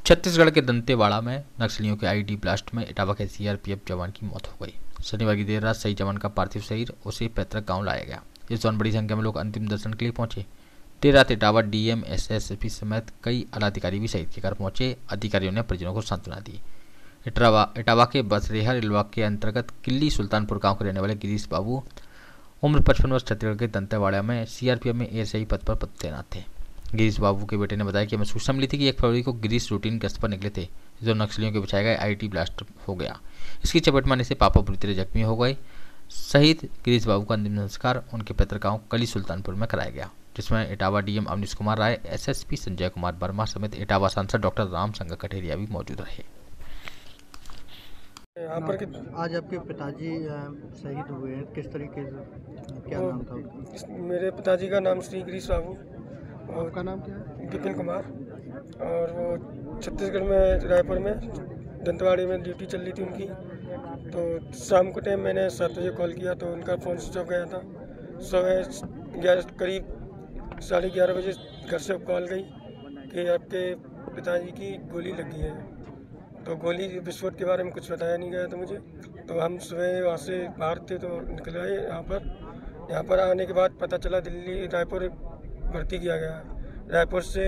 छत्तीसगढ़ के दंतेवाड़ा में नक्सलियों के आईडी ब्लास्ट में इटावा के सीआरपीएफ जवान की मौत हो गई। शनिवार की देर रात शहीद जवान का पार्थिव शरीर उसे पैतृक गांव लाया गया। इस दौरान बड़ी संख्या में लोग अंतिम दर्शन के लिए पहुंचे। देर रात इटावा डीएम एसएसपी समेत कई आलाधिकारी भी शहीद के घर पहुंचे। अधिकारियों ने परिजनों को सांत्वना दी। इटावा के बसरेहर इलाके के अंतर्गत किल्ली सुल्तानपुर गाँव के रहने वाले गिरीश बाबू उम्र 55 वर्ष छत्तीसगढ़ के दंतेवाड़ा में सीआरपीएफ में एएसआई पद पर तैनात थे। गिरीश बाबू के बेटे ने बताया कि हमें सूचना मिली थी कि 1 फरवरी को गिरीश रूटीन गश्त पर निकले थे, जो नक्सलियों के बचाए गए आईडी ब्लास्ट हो गया। इसकी चपेट में आने से पापा बुरी तरह जख्मी हो गए। शहीद गिरीश बाबू का अंतिम संस्कार उनके पैतृक गांव कली सुल्तानपुर में कराया गया, जिसमें इटावा डीएम अवनीश कुमार राय, एसएसपी संजय कुमार वर्मा समेत इटावा सांसद डॉक्टर राम संग कठेरिया भी मौजूद रहे। यहाँ पर आज आपके पिताजी शहीद हुए हैं, किस तरीके से, क्या नाम था उनका? मेरे पिताजी का नाम श्री गिरीश बाबू और आपका नाम क्या है? विपिन कुमार, और वो छत्तीसगढ़ में रायपुर में दंतेवाड़े में ड्यूटी चल रही थी उनकी। तो शाम को टाइम मैंने 7 बजे कॉल किया तो उनका फ़ोन स्विच ऑफ गया था। सुबह करीब 11:30 बजे घर से कॉल गई कि आपके पिताजी की गोली लगी है। तो गोली विस्फोट के बारे में कुछ बताया नहीं गया था मुझे। तो हम सुबह वहाँ से बाहर थे तो निकल आए यहाँ पर आने के बाद पता चला दिल्ली रायपुर भर्ती किया गया। रायपुर से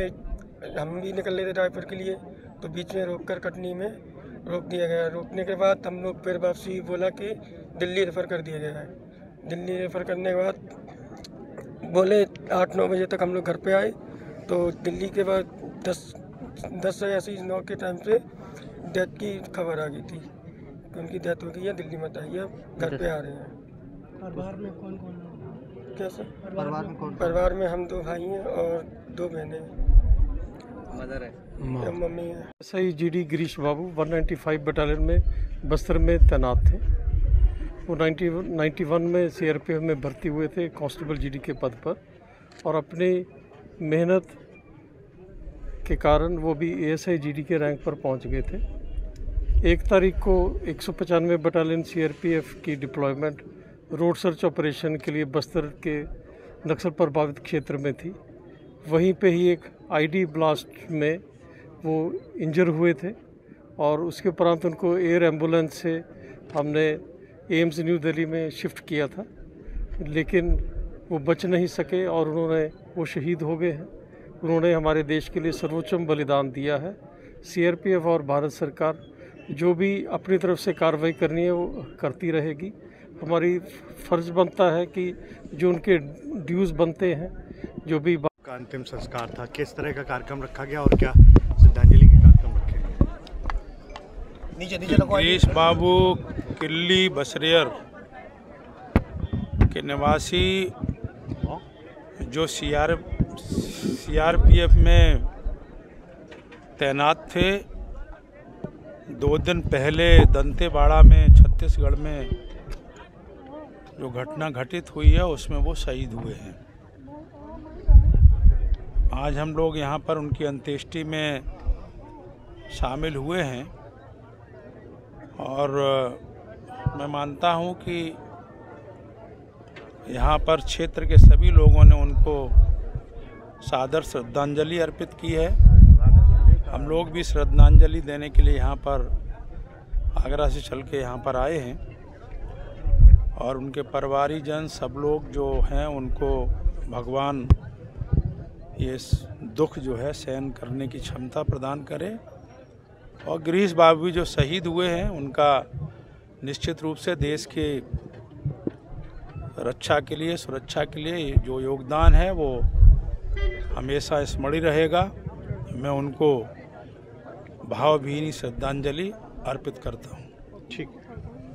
हम भी निकल रहे थे रायपुर के लिए, तो बीच में रोककर कटनी में रोक दिया गया। रोकने के बाद हम लोग फिर वापसी बोला कि दिल्ली रेफ़र कर दिया गया है। दिल्ली रेफ़र करने के बाद बोले 8-9 बजे तक हम लोग घर पे आए। तो दिल्ली के बाद 10 से ऐसी 9 के टाइम से डेथ की खबर आ गई थी कि उनकी डेथ हो गई है, दिल्ली मत आइए, घर पे आ रहे हैं। परिवार में कौन कौन है? कैसे परिवार में कौन? परिवार में हम 2 भाई हैं और 2 बहनें, मदर है, मम्मी है। सही जीडी गिरीश बाबू 195 बटालियन में बस्तर में तैनात थे। वो 91 में सीआरपीएफ में भर्ती हुए थे कांस्टेबल जीडी के पद पर, और अपनी मेहनत के कारण वो भी एएसआई जीडी के रैंक पर पहुंच गए थे। 1 तारीख को 195 बटालियन सीआरपीएफ की डिप्लॉयमेंट रोड सर्च ऑपरेशन के लिए बस्तर के नक्सल प्रभावित क्षेत्र में थी। वहीं पे ही एक आईडी ब्लास्ट में वो इंजर हुए थे, और उसके उपरांत उनको एयर एम्बुलेंस से हमने एम्स न्यू दिल्ली में शिफ्ट किया था, लेकिन वो बच नहीं सके और वो शहीद हो गए हैं। उन्होंने हमारे देश के लिए सर्वोच्चम बलिदान दिया है। सीआरपीएफ और भारत सरकार जो भी अपनी तरफ से कार्रवाई करनी है वो करती रहेगी। हमारी फ़र्ज बनता है कि जो उनके ड्यूज़ बनते हैं, जो भी का अंतिम संस्कार था, किस तरह का कार्यक्रम रखा गया और क्या श्रद्धांजलि के कार्यक्रम रखे गए? गिरीश बाबू किल्ली बसरेहर के निवासी जो सीआरपीएफ में तैनात थे, 2 दिन पहले दंतेवाड़ा में छत्तीसगढ़ में जो घटना घटित हुई है उसमें वो शहीद हुए हैं। आज हम लोग यहाँ पर उनकी अंत्येष्टि में शामिल हुए हैं, और मैं मानता हूँ कि यहाँ पर क्षेत्र के सभी लोगों ने उनको सादर श्रद्धांजलि अर्पित की है। हम लोग भी श्रद्धांजलि देने के लिए यहाँ पर आगरा से चल के यहाँ पर आए हैं, और उनके परिवारीजन सब लोग जो हैं उनको भगवान ये दुख जो है सहन करने की क्षमता प्रदान करे। और गिरीश बाबू जो शहीद हुए हैं उनका निश्चित रूप से देश के रक्षा के लिए, सुरक्षा के लिए जो योगदान है वो हमेशा स्मरणीय रहेगा। मैं उनको भावभीनी श्रद्धांजलि अर्पित करता हूँ। ठीक।